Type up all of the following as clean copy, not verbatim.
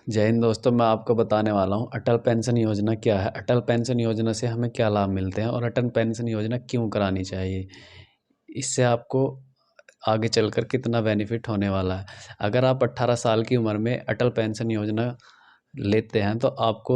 जय हिंद दोस्तों, मैं आपको बताने वाला हूँ अटल पेंशन योजना क्या है। अटल पेंशन योजना से हमें क्या लाभ मिलते हैं और अटल पेंशन योजना क्यों करानी चाहिए। इससे आपको आगे चलकर कितना बेनिफिट होने वाला है। अगर आप 18 साल की उम्र में अटल पेंशन योजना लेते हैं तो आपको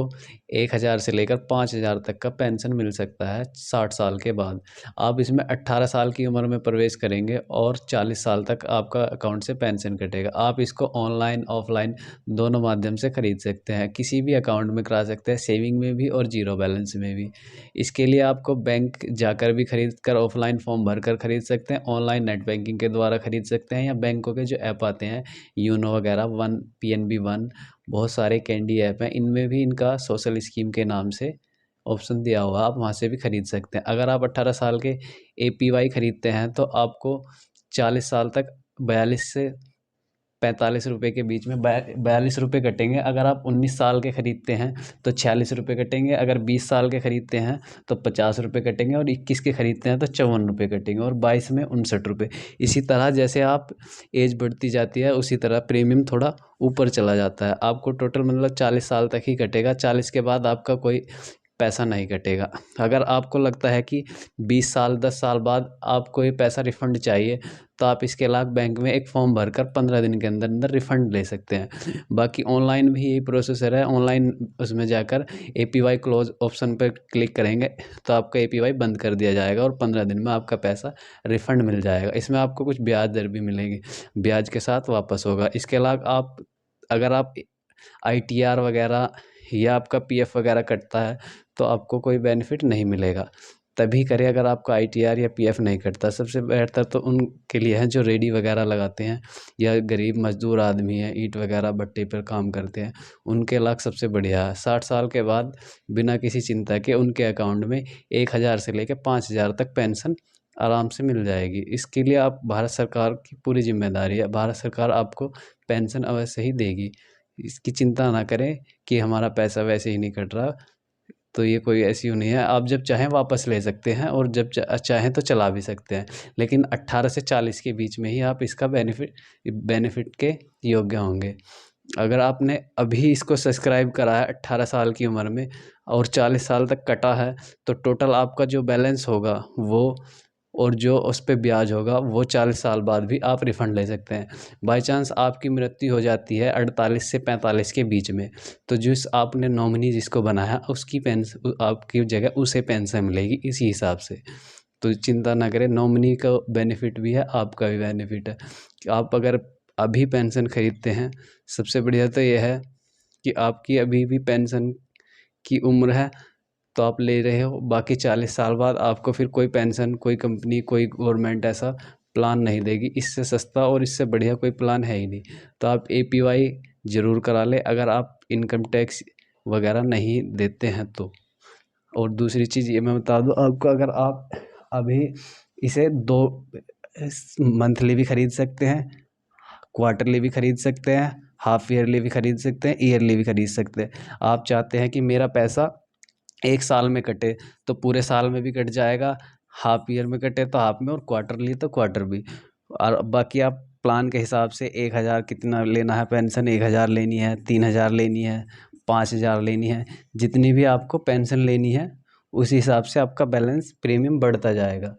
1,000 से लेकर 5,000 तक का पेंशन मिल सकता है 60 साल के बाद। आप इसमें 18 साल की उम्र में प्रवेश करेंगे और 40 साल तक आपका अकाउंट से पेंशन कटेगा। आप इसको ऑनलाइन ऑफलाइन दोनों माध्यम से खरीद सकते हैं, किसी भी अकाउंट में करा सकते हैं, सेविंग में भी और जीरो बैलेंस में भी। इसके लिए आपको बैंक जाकर भी खरीद कर ऑफलाइन फॉर्म भर कर खरीद सकते हैं, ऑनलाइन नेट बैंकिंग के द्वारा खरीद सकते हैं, या बैंकों के जो ऐप आते हैं यूनो वगैरह वन PNB वन, बहुत सारे कैंडी ऐप हैं, इनमें भी इनका सोशल स्कीम के नाम से ऑप्शन दिया हुआ है, आप वहाँ से भी खरीद सकते हैं। अगर आप 18 साल के APY खरीदते हैं तो आपको 40 साल तक 42 से 45 रुपये के बीच में 42 रुपये कटेंगे। अगर आप 19 साल के ख़रीदते हैं तो 46 रुपये कटेंगे। अगर 20 साल के ख़रीदते हैं तो 50 रुपये कटेंगे, और 21 के ख़रीदते हैं तो 54 रुपये कटेंगे, और 22 में 59 रुपये। इसी तरह जैसे आप एज बढ़ती जाती है उसी तरह प्रीमियम थोड़ा ऊपर चला जाता है। आपको टोटल मतलब 40 साल तक ही कटेगा, 40 के बाद आपका कोई पैसा नहीं कटेगा। अगर आपको लगता है कि 20 साल 10 साल बाद आपको ये पैसा रिफ़ंड चाहिए तो आप इसके अलावा बैंक में एक फॉर्म भरकर 15 दिन के अंदर अंदर रिफ़ंड ले सकते हैं। बाकी ऑनलाइन भी यही प्रोसेसर है। ऑनलाइन उसमें जाकर APY क्लोज ऑप्शन पर क्लिक करेंगे तो आपका APY बंद कर दिया जाएगा और 15 दिन में आपका पैसा रिफ़ंड मिल जाएगा। इसमें आपको कुछ ब्याज दर भी मिलेगी, ब्याज के साथ वापस होगा। इसके अलावा आप अगर आप ITR वगैरह या आपका PF वगैरह कटता है तो आपको कोई बेनिफिट नहीं मिलेगा। तभी करें अगर आपका ITR या PF नहीं कटता। सबसे बेहतर तो उनके लिए है जो रेडी वगैरह लगाते हैं या गरीब मजदूर आदमी है, ईंट वगैरह भट्टे पर काम करते हैं, उनके लाख सबसे बढ़िया है। 60 साल के बाद बिना किसी चिंता के उनके अकाउंट में 1,000 से लेकर 5,000 तक पेंशन आराम से मिल जाएगी। इसके लिए आप भारत सरकार की पूरी जिम्मेदारी है। भारत सरकार आपको पेंशन अवश्य ही देगी। इसकी चिंता ना करें कि हमारा पैसा वैसे ही नहीं कट रहा, तो ये कोई ऐसी नहीं है। आप जब चाहें वापस ले सकते हैं और जब चाहें तो चला भी सकते हैं, लेकिन 18 से 40 के बीच में ही आप इसका बेनिफिट के योग्य होंगे। अगर आपने अभी इसको सब्सक्राइब करा है 18 साल की उम्र में और 40 साल तक कटा है, तो टोटल आपका जो बैलेंस होगा वो और जो उस पे ब्याज होगा वो 40 साल बाद भी आप रिफ़ंड ले सकते हैं। बाय चांस आपकी मृत्यु हो जाती है 48 से 45 के बीच में, तो जिस आपने नॉमिनी जिसको बनाया उसकी आपकी जगह उसे पेंशन मिलेगी इसी हिसाब से। तो चिंता ना करें, नॉमिनी का बेनिफिट भी है, आपका भी बेनिफिट है। कि आप अगर अभी पेंशन खरीदते हैं, सबसे बढ़िया तो ये है कि आपकी अभी भी पेंशन की उम्र है तो आप ले रहे हो। बाकी 40 साल बाद आपको फिर कोई पेंशन, कोई कंपनी, कोई गवर्नमेंट ऐसा प्लान नहीं देगी। इससे सस्ता और इससे बढ़िया कोई प्लान है ही नहीं। तो आप APY ज़रूर करा लें अगर आप इनकम टैक्स वगैरह नहीं देते हैं तो। और दूसरी चीज़ ये मैं बता दूं आपको, अगर आप अभी इसे 2 मंथली भी खरीद सकते हैं, क्वार्टरली भी खरीद सकते हैं, हाफ ईयरली भी खरीद सकते हैं, ईयरली भी खरीद सकते हैं। आप चाहते हैं कि मेरा पैसा 1 साल में कटे तो पूरे साल में भी कट जाएगा, हाफ ईयर में कटे तो हाफ में, और क्वार्टरली तो क्वार्टर भी। और बाकी आप प्लान के हिसाब से 1,000 कितना लेना है पेंशन, 1,000 लेनी है, 3,000 लेनी है, 5,000 लेनी है, जितनी भी आपको पेंशन लेनी है उसी हिसाब से आपका बैलेंस प्रीमियम बढ़ता जाएगा।